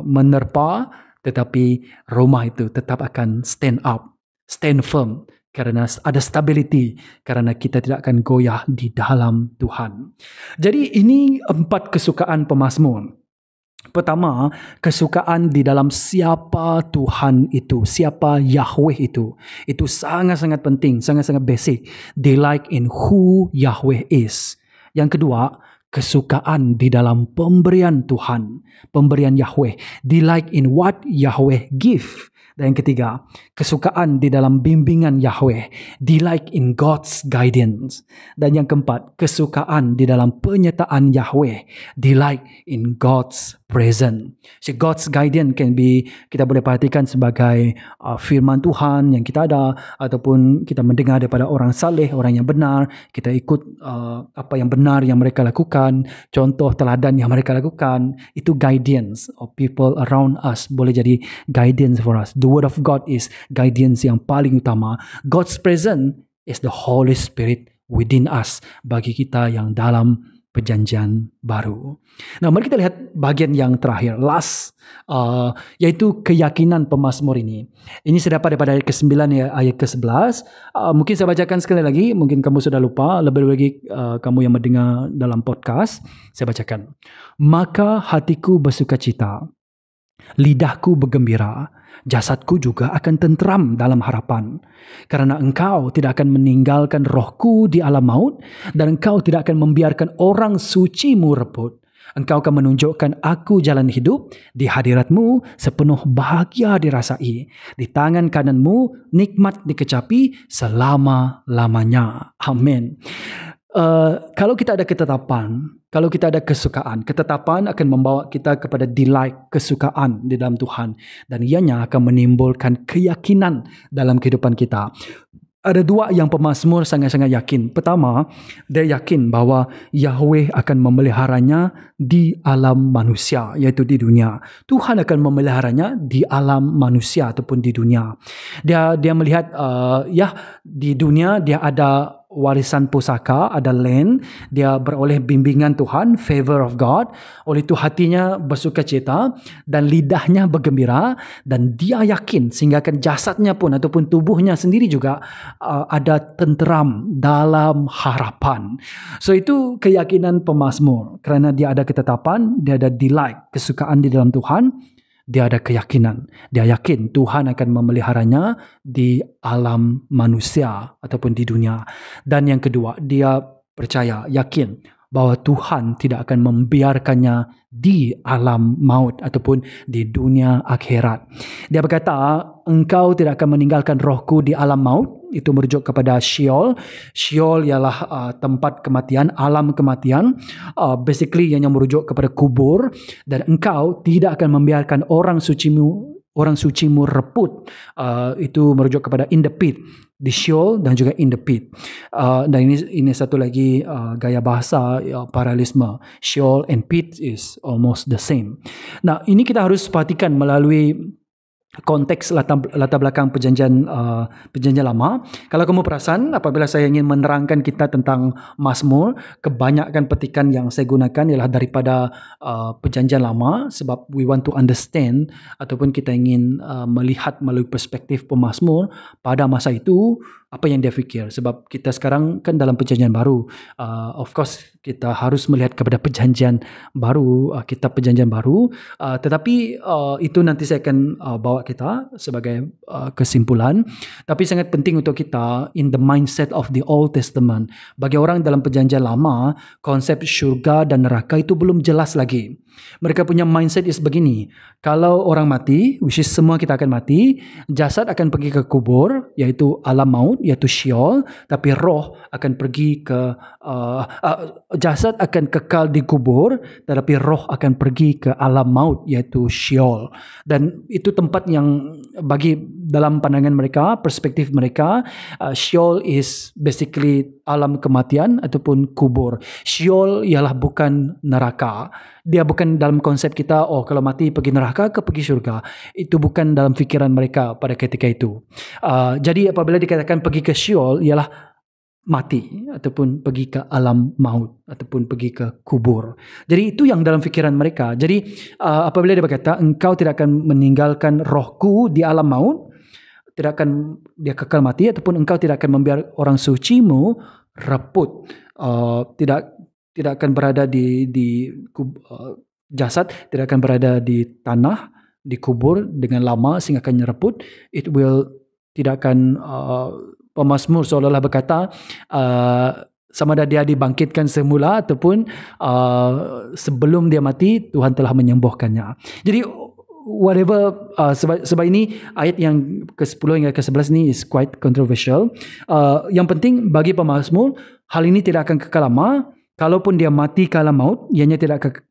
menerpa, tetapi rumah itu tetap akan stand up, stand firm. Karena ada stability, karena kita tidak akan goyah di dalam Tuhan. Jadi ini 4 kesukaan pemazmur. Pertama, kesukaan di dalam siapa Tuhan itu, siapa Yahweh itu. Itu sangat-sangat penting, sangat-sangat basic. Delight in who Yahweh is. Yang kedua, kesukaan di dalam pemberian Tuhan, pemberian Yahweh. Delight in what Yahweh give. Dan yang ketiga, kesukaan di dalam bimbingan Yahweh. Delight in God's guidance. Dan yang keempat, kesukaan di dalam penyertaan Yahweh. Delight in God's presence. So God's guidance can be, kita boleh perhatikan sebagai firman Tuhan yang kita ada, ataupun kita mendengar daripada orang saleh, orang yang benar. Kita ikut apa yang benar yang mereka lakukan, contoh teladan yang mereka lakukan. Itu guidance of people around us. Boleh jadi guidance for us. The word of God is guidance yang paling utama. God's presence is the Holy Spirit within us, bagi kita yang dalam perjanjian baru. Nah, mari kita lihat bagian yang terakhir, last, yaitu keyakinan pemazmur ini. Ini saya dapat daripada ayat ke-9 ya, ayat ke-11. Mungkin saya bacakan sekali lagi, mungkin kamu sudah lupa, lebih lagi kamu yang mendengar dalam podcast, saya bacakan. Maka hatiku bersukacita, lidahku bergembira, jasadku juga akan tenteram dalam harapan. Kerana engkau tidak akan meninggalkan rohku di alam maut, dan engkau tidak akan membiarkan orang sucimu rebut. Engkau akan menunjukkan aku jalan hidup, di hadiratmu sepenuh bahagia dirasai. Di tangan kananmu nikmat dikecapi selama-lamanya. Amin. Kalau kita ada ketetapan, kalau kita ada kesukaan, ketetapan akan membawa kita kepada delight, kesukaan di dalam Tuhan, dan ianya akan menimbulkan keyakinan dalam kehidupan kita. Ada 2 yang pemazmur sangat-sangat yakin. Pertama, dia yakin bahwa Yahweh akan memeliharanya di alam manusia, iaitu di dunia. Tuhan akan memeliharanya di alam manusia ataupun di dunia. Dia melihat di dunia dia ada warisan pusaka, ada land, dia beroleh bimbingan Tuhan, favor of God. Oleh itu hatinya bersukacita dan lidahnya bergembira, dan dia yakin sehingga jasadnya pun ataupun tubuhnya sendiri juga ada tenteram dalam harapan. So itu keyakinan pemazmur, kerana dia ada ketetapan, dia ada delight, kesukaan di dalam Tuhan. Dia ada keyakinan. Dia yakin Tuhan akan memeliharanya di alam manusia ataupun di dunia. Dan yang kedua, dia percaya, yakin bahwa Tuhan tidak akan membiarkannya di alam maut ataupun di dunia akhirat. Dia berkata, engkau tidak akan meninggalkan rohku di alam maut. Itu merujuk kepada Sheol. Sheol ialah tempat kematian, alam kematian. Basically ianya merujuk kepada kubur. Dan engkau tidak akan membiarkan orang sucimu reput. Itu merujuk kepada in the pit, di Sheol dan juga in the pit. Dan ini satu lagi gaya bahasa paralelisme. Sheol and pit is almost the same. Nah, ini kita harus perhatikan melalui konteks latar belakang perjanjian lama. Kalau kamu perasan, apabila saya ingin menerangkan kita tentang Mazmur, kebanyakan petikan yang saya gunakan ialah daripada perjanjian lama, sebab we want to understand ataupun kita ingin melihat melalui perspektif pemazmur pada masa itu apa yang dia fikir. Sebab kita sekarang kan dalam perjanjian baru. Of course kita harus melihat kepada perjanjian baru, kitab perjanjian baru. Tetapi itu nanti saya akan bawa kita sebagai kesimpulan. Tapi sangat penting untuk kita in the mindset of the Old Testament. Bagi orang dalam perjanjian lama, konsep syurga dan neraka itu belum jelas lagi. Mereka punya mindset is begini. Kalau orang mati, which is semua kita akan mati, jasad akan pergi ke kubur, iaitu alam maut, iaitu Sheol. Tapi roh akan pergi ke jasad akan kekal di kubur, tetapi roh akan pergi ke alam maut, iaitu Sheol. Dan itu tempat yang bagi dalam pandangan mereka, perspektif mereka, Sheol is basically alam kematian ataupun kubur. Sheol ialah bukan neraka. Dia bukan dalam konsep kita, oh kalau mati pergi neraka ke pergi syurga. Itu bukan dalam fikiran mereka pada ketika itu. Jadi apabila dikatakan pergi ke Sheol, ialah mati ataupun pergi ke alam maut ataupun pergi ke kubur. Jadi itu yang dalam fikiran mereka. Jadi apabila dia berkata, engkau tidak akan meninggalkan rohku di alam maut, tidak akan dia kekal mati, ataupun engkau tidak akan membiarkan orang sucimu reput. Tidak akan berada di jasad, tidak akan berada di tanah, di kubur dengan lama sehingga akan nyereput. It will tidak akan pemazmur seolah-olah berkata sama ada dia dibangkitkan semula ataupun sebelum dia mati Tuhan telah menyembuhkannya. Jadi whatever sebab ini ayat yang ke-10 hingga ke-11 ni is quite controversial. Yang penting bagi pemazmur, hal ini tidak akan kekal lama. Kalaupun dia mati ke alam maut, ianya tidak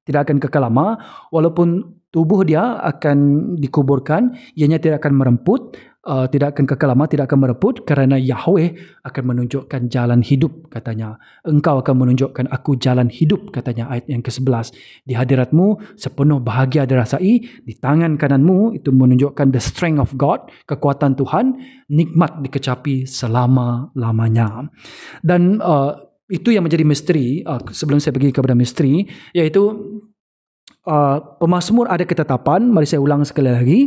akan kekal lama. Walaupun tubuh dia akan dikuburkan, ianya tidak akan meremput, tidak akan kekal lama, tidak akan mereput, kerana Yahweh akan menunjukkan jalan hidup, katanya. Engkau akan menunjukkan aku jalan hidup, katanya ayat yang ke-11. Di hadiratmu sepenuh bahagia dirasai, di tangan kananmu itu menunjukkan the strength of God, kekuatan Tuhan, nikmat dikecapi selama-lamanya. Dan itu yang menjadi misteri. Sebelum saya pergi kepada misteri, iaitu pemazmur ada ketetapan. Mari saya ulang sekali lagi.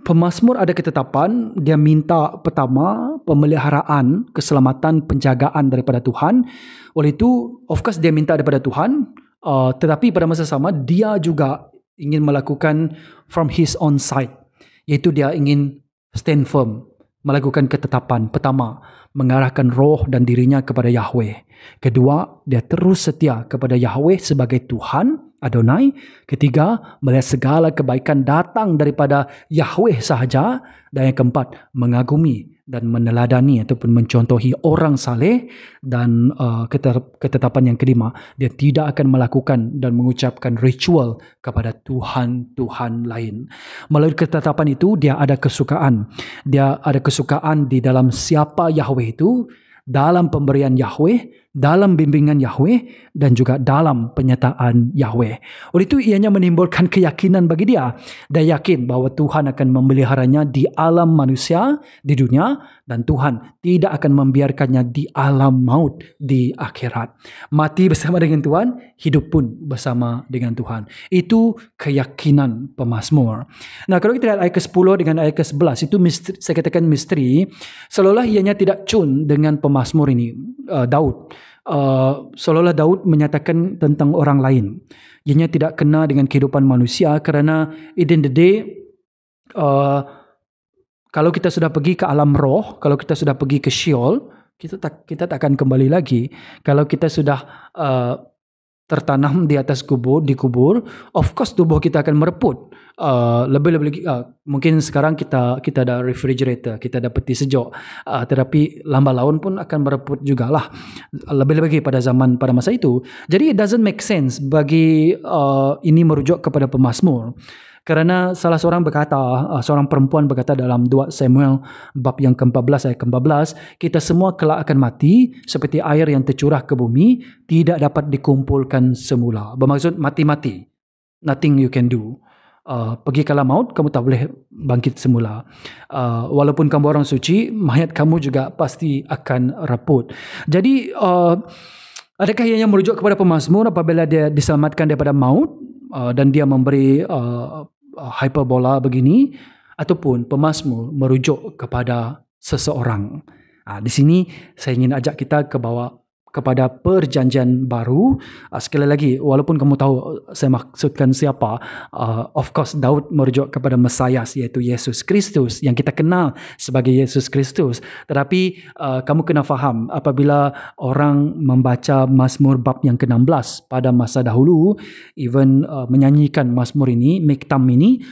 Pemazmur ada ketetapan. Dia minta pertama pemeliharaan, keselamatan, penjagaan daripada Tuhan. Oleh itu, of course dia minta daripada Tuhan, tetapi pada masa sama dia juga ingin melakukan from his own side, iaitu dia ingin stand firm, melakukan ketetapan. Pertama, mengarahkan roh dan dirinya kepada Yahweh. Kedua, dia terus setia kepada Yahweh sebagai Tuhan, Adonai. Ketiga, melihat segala kebaikan datang daripada Yahweh sahaja. Dan yang keempat, mengagumi dan meneladani ataupun mencontohi orang saleh. Dan ketetapan yang kelima, dia tidak akan melakukan dan mengucapkan ritual kepada Tuhan-Tuhan lain. Melalui ketetapan itu, dia ada kesukaan. Dia ada kesukaan di dalam siapa Yahweh itu, dalam pemberian Yahweh, dalam bimbingan Yahweh, dan juga dalam penyertaan Yahweh. Oleh itu ianya menimbulkan keyakinan bagi dia. Dia yakin bahawa Tuhan akan memeliharanya di alam manusia, di dunia, dan Tuhan tidak akan membiarkannya di alam maut, di akhirat. Mati bersama dengan Tuhan, hidup pun bersama dengan Tuhan. Itu keyakinan pemazmur. Nah, kalau kita lihat ayat ke-10 dengan ayat ke-11, itu misteri, saya katakan misteri, seolah-olah ianya tidak tune dengan pemazmur ini, Daud. Seolah-olah Daud menyatakan tentang orang lain. Ianya tidak kena dengan kehidupan manusia, kerana in the day, kalau kita sudah pergi ke alam roh, kalau kita sudah pergi ke Sheol, kita tak akan kembali lagi. Kalau kita sudah tertanam di atas dikubur, of course tubuh kita akan mereput. Lebih-lebih mungkin sekarang kita ada refrigerator, kita ada peti sejuk, tetapi lambat laun pun akan mereput jugalah. Lebih-lebih pada masa itu. Jadi it doesn't make sense bagi ini merujuk kepada pemazmur. Kerana salah seorang seorang perempuan berkata dalam 2 Samuel bab yang ke-14 ayat ke-14, kita semua kelak akan mati seperti air yang tercurah ke bumi, tidak dapat dikumpulkan semula. Bermaksud mati-mati. Nothing you can do. Pergi kala maut, kamu tak boleh bangkit semula. Walaupun kamu orang suci, mayat kamu juga pasti akan reput. Jadi, adakah ianya merujuk kepada pemazmur apabila dia diselamatkan daripada maut dan dia memberi hyperbola begini, ataupun pemazmur merujuk kepada seseorang? Di sini saya ingin ajak kita kepada perjanjian baru. Sekali lagi, walaupun kamu tahu saya maksudkan siapa, of course Daud merujuk kepada Mesias, iaitu Yesus Kristus yang kita kenal sebagai Yesus Kristus. Tetapi kamu kena faham, apabila orang membaca Mazmur bab yang ke-16 pada masa dahulu, even menyanyikan Mazmur ini, Miktam ini,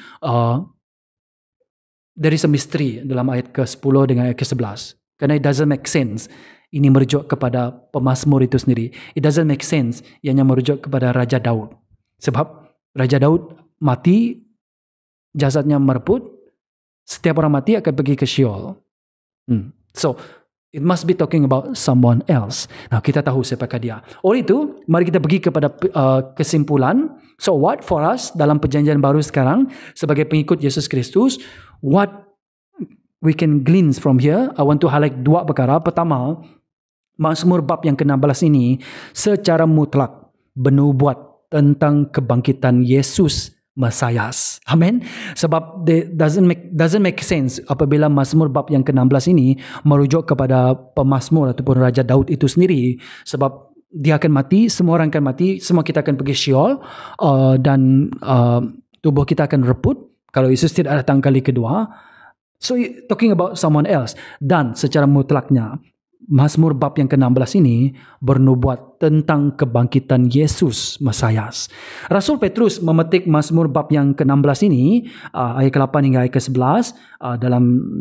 there is a mystery dalam ayat ke-10 dengan ayat ke-11. Kerana it doesn't make sense. Ini merujuk kepada pemazmur itu sendiri. It doesn't make sense ianya merujuk kepada Raja Daud. Sebab Raja Daud mati, jasadnya mereput, setiap orang mati akan pergi ke Sheol. So, it must be talking about someone else. Nah, kita tahu siapakah dia. Oleh itu, mari kita pergi kepada kesimpulan. So what for us dalam perjanjian baru sekarang sebagai pengikut Yesus Kristus, what we can glean from here? I want to highlight 2 perkara. Pertama, Mazmur bab yang ke-16 ini secara mutlak bernubuat tentang kebangkitan Yesus Mesias. Amin. Sebab doesn't make sense apabila Mazmur bab yang ke-16 ini merujuk kepada pemazmur ataupun Raja Daud itu sendiri. Sebab dia akan mati, semua orang akan mati, semua kita akan pergi Sheol, dan tubuh kita akan reput kalau Yesus tidak datang kali kedua. So talking about someone else. Dan secara mutlaknya Mazmur bab yang ke-16 ini bernubuat tentang kebangkitan Yesus Mesias. Rasul Petrus memetik Mazmur bab yang ke-16 ini, ayat ke-8 hingga ayat ke-11,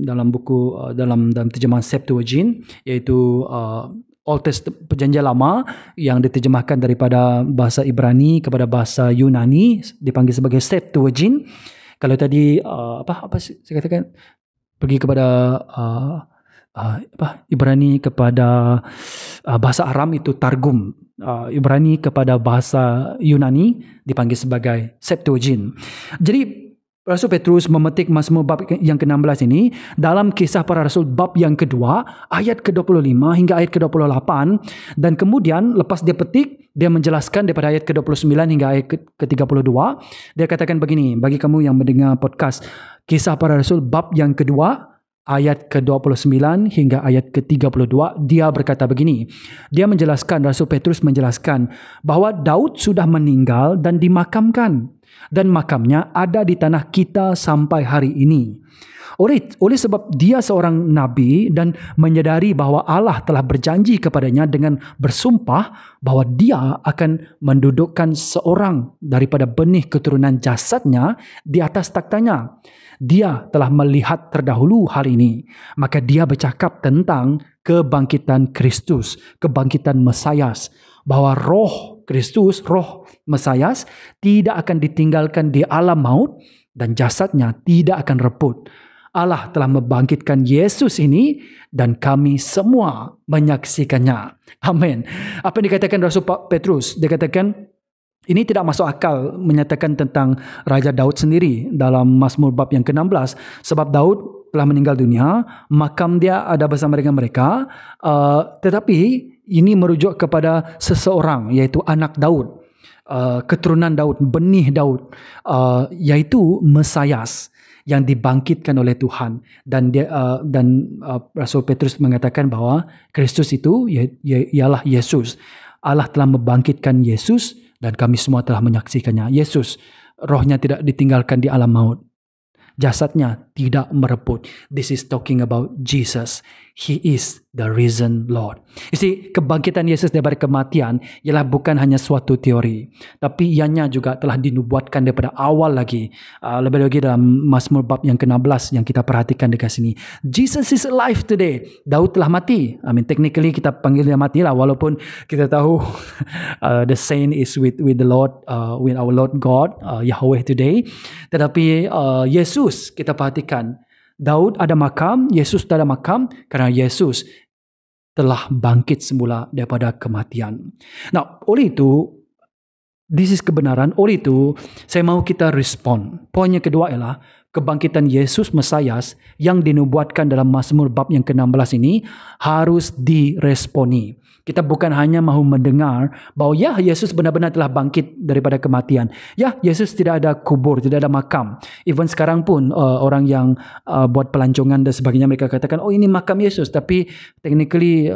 dalam buku dalam terjemahan Septuagint, iaitu Old Testament Perjanjian Lama yang diterjemahkan daripada bahasa Ibrani kepada bahasa Yunani, dipanggil sebagai Septuagint. Kalau tadi apa saya katakan, pergi kepada Ibrani kepada bahasa Aram itu Targum, Ibrani kepada bahasa Yunani dipanggil sebagai Septuagint. Jadi Rasul Petrus memetik Mazmur bab yang ke-16 ini dalam Kisah Para Rasul bab yang kedua, ayat ke-25 hingga ayat ke-28, dan kemudian lepas dia petik, dia menjelaskan daripada ayat ke-29 hingga ayat ke-32. Dia katakan begini, bagi kamu yang mendengar podcast Kisah Para Rasul bab yang kedua, ayat ke-29 hingga ayat ke-32, dia berkata begini. Dia menjelaskan, Rasul Petrus menjelaskan bahawa Daud sudah meninggal dan dimakamkan, dan makamnya ada di tanah kita sampai hari ini. Oleh sebab dia seorang nabi dan menyadari bahawa Allah telah berjanji kepadanya dengan bersumpah bahawa dia akan mendudukkan seorang daripada benih keturunan jasadnya di atas taktanya. Dia telah melihat terdahulu hal ini. Maka dia bercakap tentang kebangkitan Kristus, kebangkitan Mesias. Bahawa roh Kristus, roh Mesias tidak akan ditinggalkan di alam maut dan jasadnya tidak akan reput. Allah telah membangkitkan Yesus ini dan kami semua menyaksikannya. Amin. Apa yang dikatakan Rasul Petrus? Dia katakan, ini tidak masuk akal menyatakan tentang Raja Daud sendiri dalam Mazmur bab yang ke-16. Sebab Daud telah meninggal dunia, makam dia ada bersama dengan mereka. Tetapi ini merujuk kepada seseorang, iaitu anak Daud, keturunan Daud, benih Daud, iaitu Mesias yang dibangkitkan oleh Tuhan. Dan Rasul Petrus mengatakan bahawa Kristus itu ialah Yesus. Allah telah membangkitkan Yesus dan kami semua telah menyaksikannya. Yesus, rohnya tidak ditinggalkan di alam maut. Jasadnya tidak mereput. This is talking about Jesus. He is the risen Lord. You see, kebangkitan Yesus daripada kematian ialah bukan hanya suatu teori, tapi ianya juga telah dinubuatkan daripada awal lagi. Lebih lagi dalam Mazmur bab yang ke-16 yang kita perhatikan dekat sini. Jesus is alive today. Daud telah mati. Technically kita panggil dia mati lah, walaupun kita tahu the saint is with the Lord, with our Lord God, Yahweh today. Tetapi Yesus, kita perhatikan, Daud ada makam, Yesus tak ada makam, kerana Yesus telah bangkit semula daripada kematian. Nah, oleh itu, this is kebenaran. Oleh itu, saya mahu kita respon. Poin yang kedua ialah kebangkitan Yesus Mesias yang dinubuatkan dalam Mazmur bab yang ke-16 ini harus diresponi. Kita bukan hanya mahu mendengar bahawa ya, Yesus benar-benar telah bangkit daripada kematian. Ya, Yesus tidak ada kubur, tidak ada makam. Even sekarang pun orang yang buat pelancongan dan sebagainya, mereka katakan, oh ini makam Yesus. Tapi technically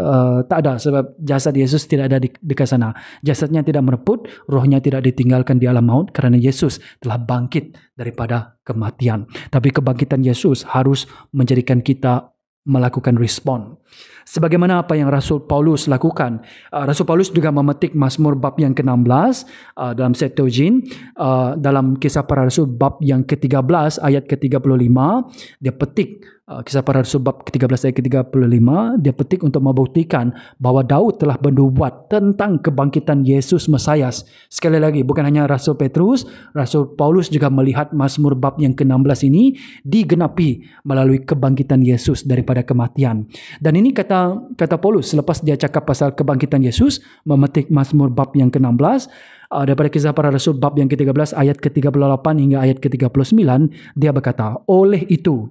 tak ada, sebab jasad Yesus tidak ada dekat sana. Jasadnya tidak mereput, rohnya tidak ditinggalkan di alam maut kerana Yesus telah bangkit daripada kematian. Tapi kebangkitan Yesus harus menjadikan kita melakukan respon. Sebagaimana apa yang Rasul Paulus lakukan. Rasul Paulus juga memetik Mazmur bab yang ke-16 dalam Septuagint. Dalam Kisah Para Rasul bab yang ke-13 ayat ke-35, dia petik Kisah Para Rasul bab ke-13 ayat ke-35, dia petik untuk membuktikan bahawa Daud telah bernubuat tentang kebangkitan Yesus Mesias. Sekali lagi, bukan hanya Rasul Petrus, Rasul Paulus juga melihat Mazmur bab yang ke-16 ini digenapi melalui kebangkitan Yesus daripada kematian. Dan ini kata Paulus selepas dia cakap pasal kebangkitan Yesus, memetik Mazmur bab yang ke-16 daripada Kisah Para Rasul bab yang ke-13 ayat ke-38 hingga ayat ke-39, dia berkata, oleh itu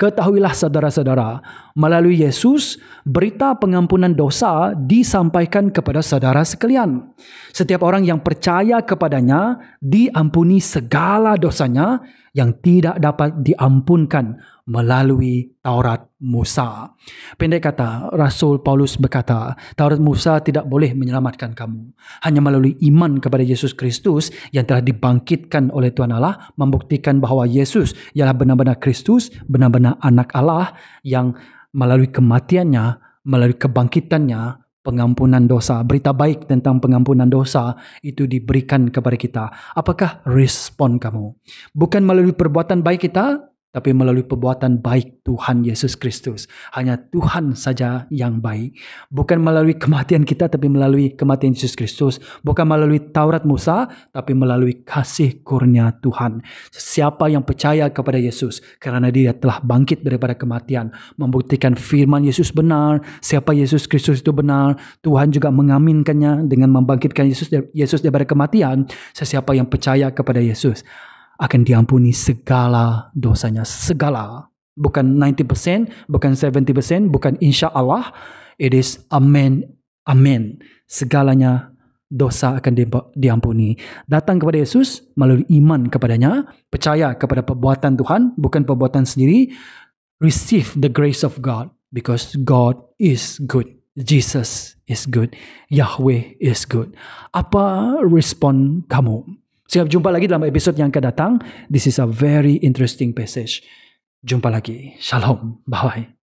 ketahuilah saudara-saudara, melalui Yesus, berita pengampunan dosa disampaikan kepada saudara sekalian. Setiap orang yang percaya kepadanya diampuni segala dosanya yang tidak dapat diampunkan melalui Taurat Musa. Pendek kata, Rasul Paulus berkata, Taurat Musa tidak boleh menyelamatkan kamu. Hanya melalui iman kepada Yesus Kristus yang telah dibangkitkan oleh Tuhan Allah, membuktikan bahawa Yesus ialah benar-benar Kristus, benar-benar anak Allah yang melalui kematiannya, melalui kebangkitannya, pengampunan dosa, berita baik tentang pengampunan dosa itu diberikan kepada kita. Apakah respon kamu? Bukan melalui perbuatan baik kita, tapi melalui perbuatan baik Tuhan Yesus Kristus. Hanya Tuhan saja yang baik. Bukan melalui kematian kita, tapi melalui kematian Yesus Kristus. Bukan melalui Taurat Musa, tapi melalui kasih kurnia Tuhan. Siapa yang percaya kepada Yesus, kerana dia telah bangkit daripada kematian, membuktikan firman Yesus benar, siapa Yesus Kristus itu benar, Tuhan juga mengaminkannya dengan membangkitkan Yesus daripada kematian. Sesiapa yang percaya kepada Yesus akan diampuni segala dosanya, segala. Bukan 90%, bukan 70%, bukan insya Allah. It is amen, amen. Segalanya dosa akan diampuni. Datang kepada Yesus melalui iman kepadanya, percaya kepada perbuatan Tuhan, bukan perbuatan sendiri. Receive the grace of God, because God is good. Jesus is good. Yahweh is good. Apa respon kamu? Sampai jumpa lagi dalam episod yang akan datang. This is a very interesting passage. Jumpa lagi. Shalom. Bye.